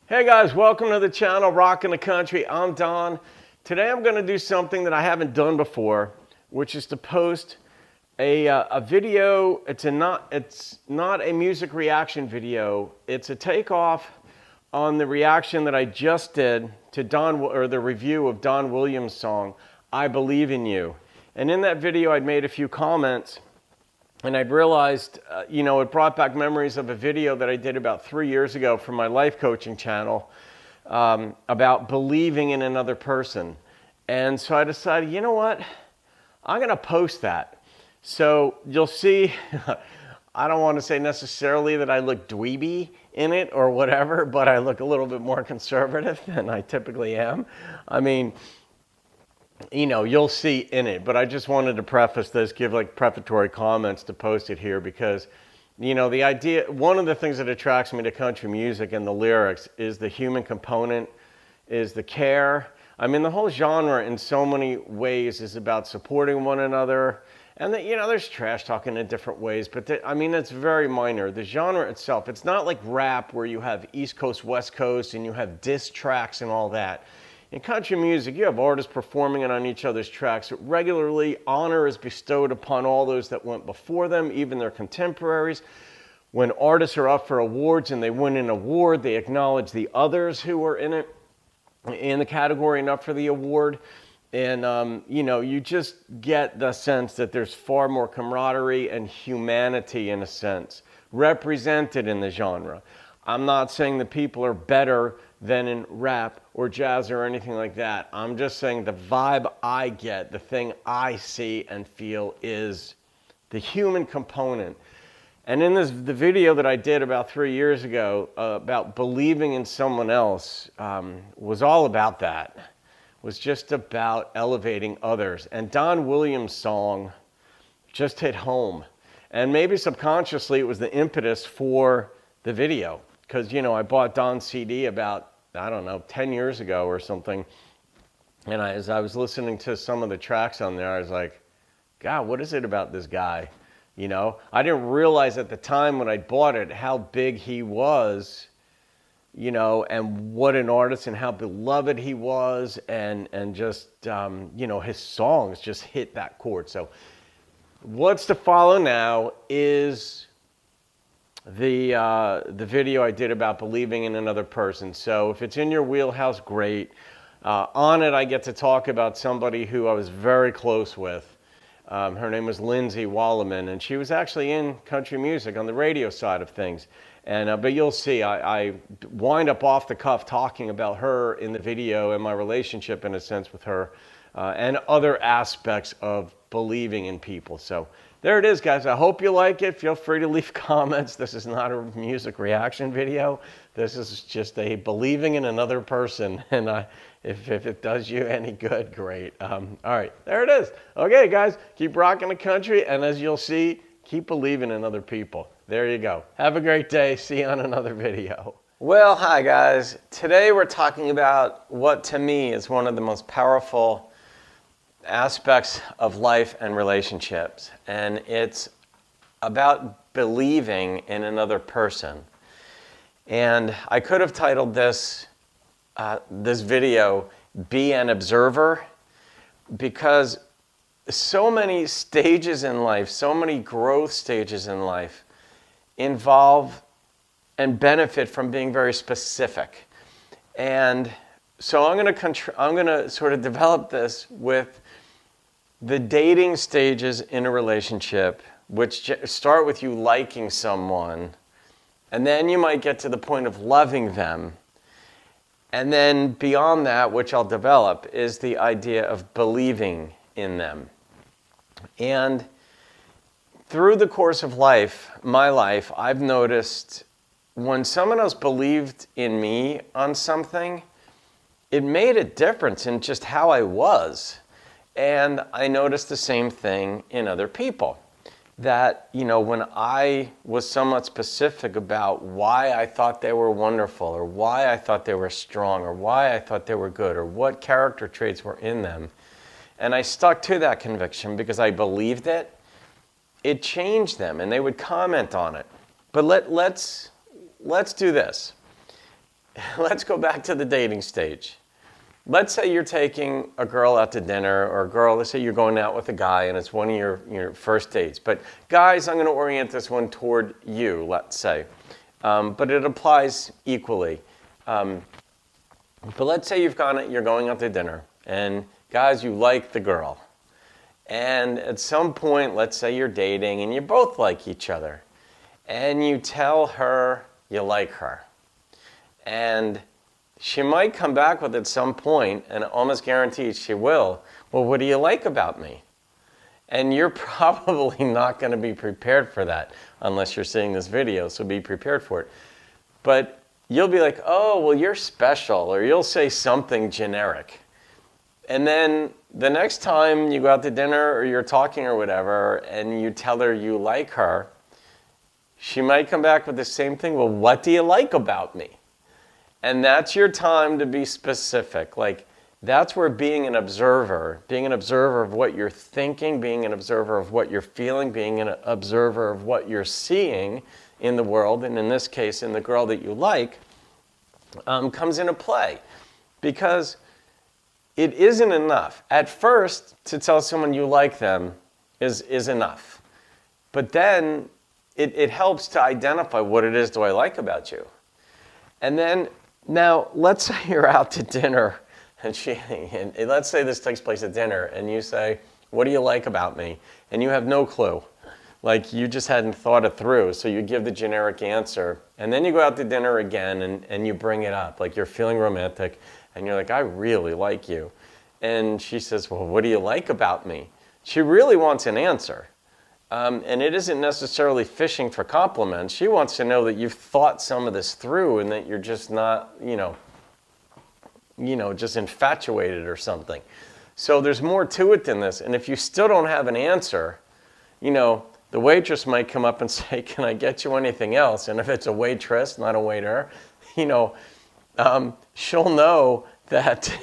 Hey guys, welcome to the channel, Rockin' the Country. I'm Don. Today I'm going to do something that I haven't done before, which is to post a video. It's not a music reaction video. It's a takeoff on the reaction that I just did to the review of Don Williams' song, I Believe in You. And in that video, I'd made a few comments. And I'd realized, it brought back memories of a video that I did about 3 years ago for my life coaching channel about believing in another person. And so I decided, you know what? I'm going to post that. So you'll see, I don't want to say necessarily that I look dweeby in it or whatever, but I look a little bit more conservative than I typically am. I mean, you'll see in it, but I just wanted to preface this, give like prefatory comments to post it here because, the idea, one of the things that attracts me to country music and the lyrics is the human component, is the care. I mean, the whole genre in so many ways is about supporting one another. And there's trash talking in different ways, but it's very minor. The genre itself, it's not like rap where you have East Coast, West Coast, and you have diss tracks and all that. In country music, you have artists performing it on each other's tracks. Regularly, honor is bestowed upon all those that went before them, even their contemporaries. When artists are up for awards and they win an award, they acknowledge the others who were in the category and up for the award. And, you just get the sense that there's far more camaraderie and humanity, in a sense, represented in the genre. I'm not saying the people are better than in rap or jazz or anything like that. I'm just saying the vibe I get, the thing I see and feel is the human component. And in the video that I did about 3 years ago about believing in someone else was all about that. Was just about elevating others. And Don Williams' song just hit home. And maybe subconsciously it was the impetus for the video. Because, I bought Don's CD about, 10 years ago or something. And as I was listening to some of the tracks on there, I was like, God, what is it about this guy? I didn't realize at the time when I bought it how big he was, and what an artist and how beloved he was. And just, his songs just hit that chord. So what's to follow now is the video I did about believing in another person. So if it's in your wheelhouse, great. On it, I get to talk about somebody who I was very close with. Her name was Lindsay Walleman, and she was actually in country music on the radio side of things. And but you'll see, I wind up off the cuff talking about her in the video and my relationship, in a sense, with her, and other aspects of believing in people. So there it is, guys. I hope you like it. Feel free to leave comments. This is not a music reaction video. This is just a believing in another person. And if it does you any good, great. All right, there it is. Okay, guys, keep rocking the country. And as you'll see, keep believing in other people. There you go. Have a great day. See you on another video. Well, hi, guys. Today we're talking about what to me is one of the most powerful aspects of life and relationships, and it's about believing in another person. And I could have titled this video "Be an Observer," because so many stages in life, so many growth stages in life involve and benefit from being very specific. And so I'm going to sort of develop this with the dating stages in a relationship, which start with you liking someone, and then you might get to the point of loving them. And then beyond that, which I'll develop, is the idea of believing in them. And through the course of life, my life, I've noticed when someone else believed in me on something, it made a difference in just how I was. And I noticed the same thing in other people. That, when I was somewhat specific about why I thought they were wonderful, or why I thought they were strong, or why I thought they were good, or what character traits were in them, and I stuck to that conviction because I believed it, it changed them, and they would comment on it. But let's do this. let's go back to the dating stage. Let's say you're taking a girl out to dinner, or a girl, let's say you're going out with a guy and it's one of your first dates. But guys, I'm going to orient this one toward you, let's say. But it applies equally. But let's say you're going out to dinner, and guys, you like the girl. And at some point, let's say you're dating and you both like each other. And you tell her you like her. And she might come back with at some point, and almost guaranteed she will, well, what do you like about me? And you're probably not going to be prepared for that unless you're seeing this video, so be prepared for it. But you'll be like, oh, well, you're special, or you'll say something generic. And then the next time you go out to dinner or you're talking or whatever, and you tell her you like her, she might come back with the same thing. Well, what do you like about me? And that's your time to be specific. Like, that's where being an observer of what you're thinking, being an observer of what you're feeling, being an observer of what you're seeing in the world, and in this case, in the girl that you like, comes into play. Because it isn't enough. At first, to tell someone you like them is enough. But then it helps to identify what it is do I like about you. And then, now, let's say you're out to dinner, and let's say this takes place at dinner, and you say, what do you like about me? And you have no clue. Like, you just hadn't thought it through, so you give the generic answer. And then you go out to dinner again, and you bring it up. Like, you're feeling romantic, and you're like, I really like you. And she says, well, what do you like about me? She really wants an answer. And it isn't necessarily fishing for compliments. She wants to know that you've thought some of this through and that you're just not, just infatuated or something. So there's more to it than this. And if you still don't have an answer, the waitress might come up and say, can I get you anything else? And if it's a waitress, not a waiter, she'll know that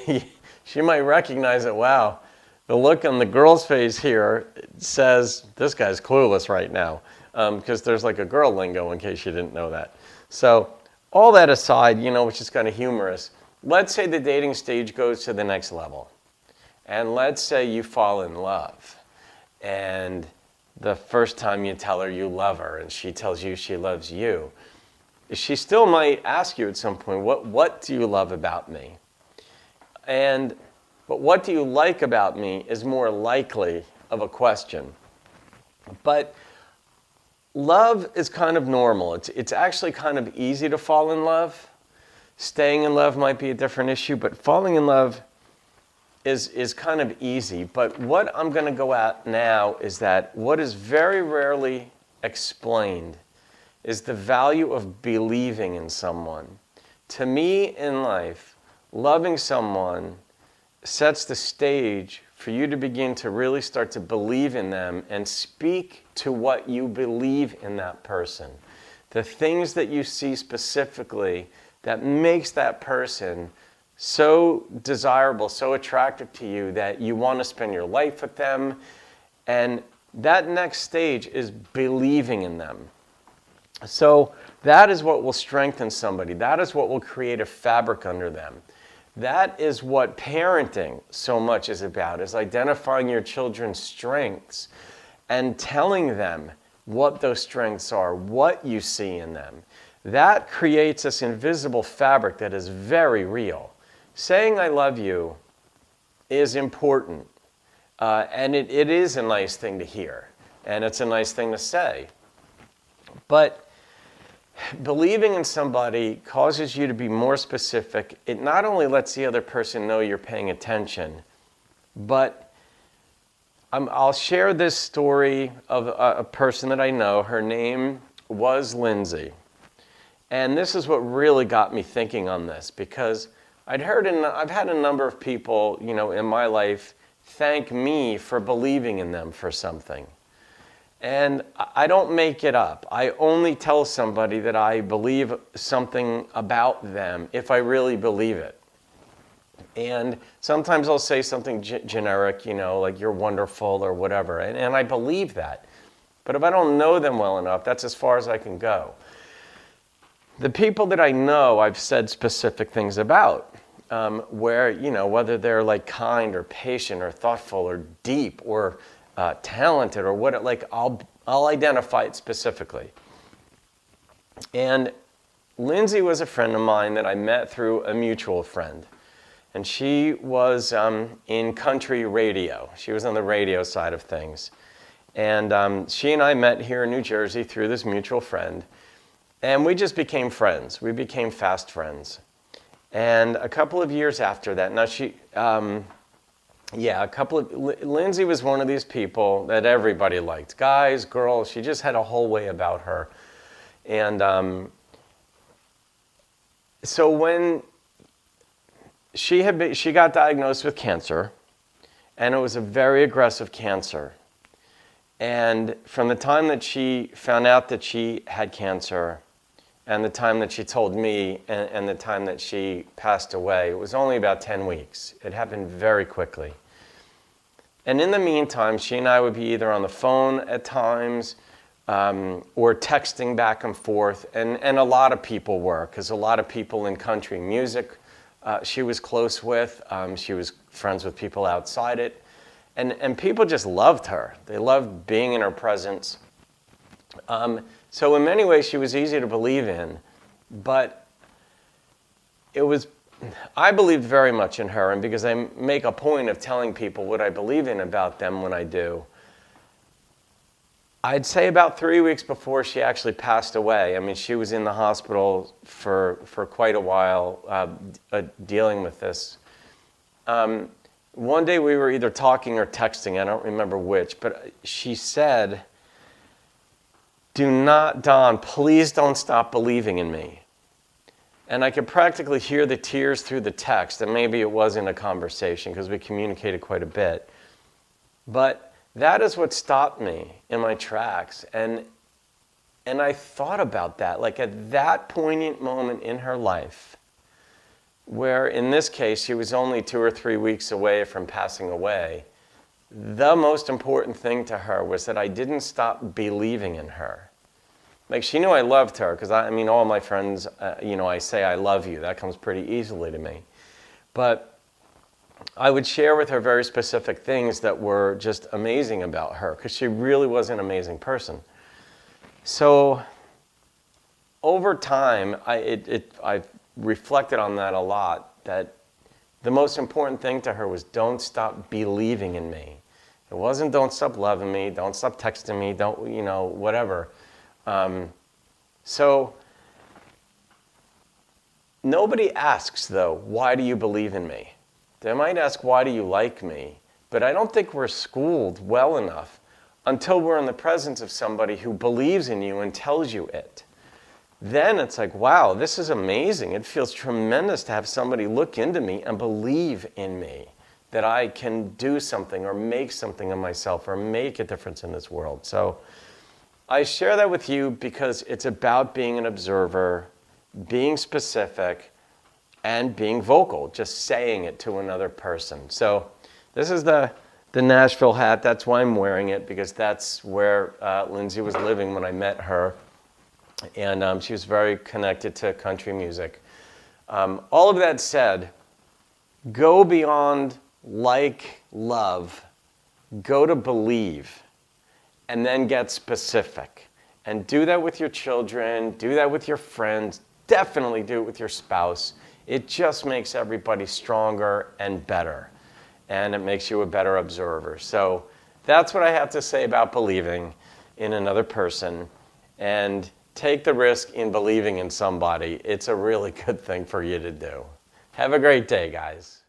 she might recognize that, wow, the look on the girl's face here says this guy's clueless right now, because there's like a girl lingo in case you didn't know that. So all that aside, which is kind of humorous, let's say the dating stage goes to the next level. And let's say you fall in love. And the first time you tell her you love her and she tells you she loves you, she still might ask you at some point, what do you love about me? But what do you like about me is more likely of a question. But love is kind of normal. It's actually kind of easy to fall in love. Staying in love might be a different issue, but falling in love is kind of easy. But what I'm going to go at now is that what is very rarely explained is the value of believing in someone. To me, in life, loving someone sets the stage for you to begin to really start to believe in them and speak to what you believe in that person. The things that you see specifically that makes that person so desirable, so attractive to you that you want to spend your life with them. And that next stage is believing in them. So that is what will strengthen somebody. That is what will create a fabric under them. That is what parenting so much is about, is identifying your children's strengths and telling them what those strengths are, what you see in them. That creates this invisible fabric that is very real. Saying I love you is important, and it is a nice thing to hear, and it's a nice thing to say. But believing in somebody causes you to be more specific. It not only lets the other person know you're paying attention, but I'll share this story of a person that I know. Her name was Lindsay. And this is what really got me thinking on this, because I've had a number of people, in my life thank me for believing in them for something. And I don't make it up. I only tell somebody that I believe something about them if I really believe it. And sometimes I'll say something generic, like you're wonderful or whatever, and I believe that. But if I don't know them well enough, that's as far as I can go. The people that I know, I've said specific things about, where, you know, whether they're like kind or patient or thoughtful or deep or talented or what, like I'll identify it specifically. And Lindsay was a friend of mine that I met through a mutual friend. And she was in country radio. She was on the radio side of things. And she and I met here in New Jersey through this mutual friend. And we just became friends. We became fast friends. And a couple of years after that, now Lindsay was one of these people that everybody liked. Guys, girls, she just had a whole way about her. And so when she got diagnosed with cancer, and it was a very aggressive cancer. And from the time that she found out that she had cancer, and the time that she told me, and the time that she passed away, it was only about 10 weeks. It happened very quickly. And in the meantime, she and I would be either on the phone at times, or texting back and forth. And a lot of people were, because a lot of people in country music she was close with. She was friends with people outside it. And people just loved her. They loved being in her presence. So in many ways, she was easy to believe in, but I believed very much in her, and because I make a point of telling people what I believe in about them when I do, I'd say about 3 weeks before she actually passed away, I mean, she was in the hospital for quite a while dealing with this. One day we were either talking or texting, I don't remember which, but she said, Don, please don't stop believing in me. And I could practically hear the tears through the text, and maybe it wasn't a conversation because we communicated quite a bit. But that is what stopped me in my tracks. And I thought about that, like at that poignant moment in her life, where in this case she was only 2 or 3 weeks away from passing away, the most important thing to her was that I didn't stop believing in her. Like, she knew I loved her, because I mean, all my friends, I say I love you. That comes pretty easily to me. But I would share with her very specific things that were just amazing about her, because she really was an amazing person. So over time, I've reflected on that a lot, that the most important thing to her was don't stop believing in me. It wasn't don't stop loving me, don't stop texting me, don't, whatever. So nobody asks, though, why do you believe in me? They might ask, why do you like me? But I don't think we're schooled well enough until we're in the presence of somebody who believes in you and tells you it. Then it's like, wow, this is amazing. It feels tremendous to have somebody look into me and believe in me, that I can do something or make something of myself or make a difference in this world. So I share that with you because it's about being an observer, being specific, and being vocal, just saying it to another person. So this is the Nashville hat. That's why I'm wearing it, because that's where Lindsay was living when I met her. And she was very connected to country music. All of that said, go beyond like, love, go to believe, and then get specific. And do that with your children, do that with your friends, definitely do it with your spouse. It just makes everybody stronger and better. And it makes you a better observer. So that's what I have to say about believing in another person. And take the risk in believing in somebody. It's a really good thing for you to do. Have a great day, guys.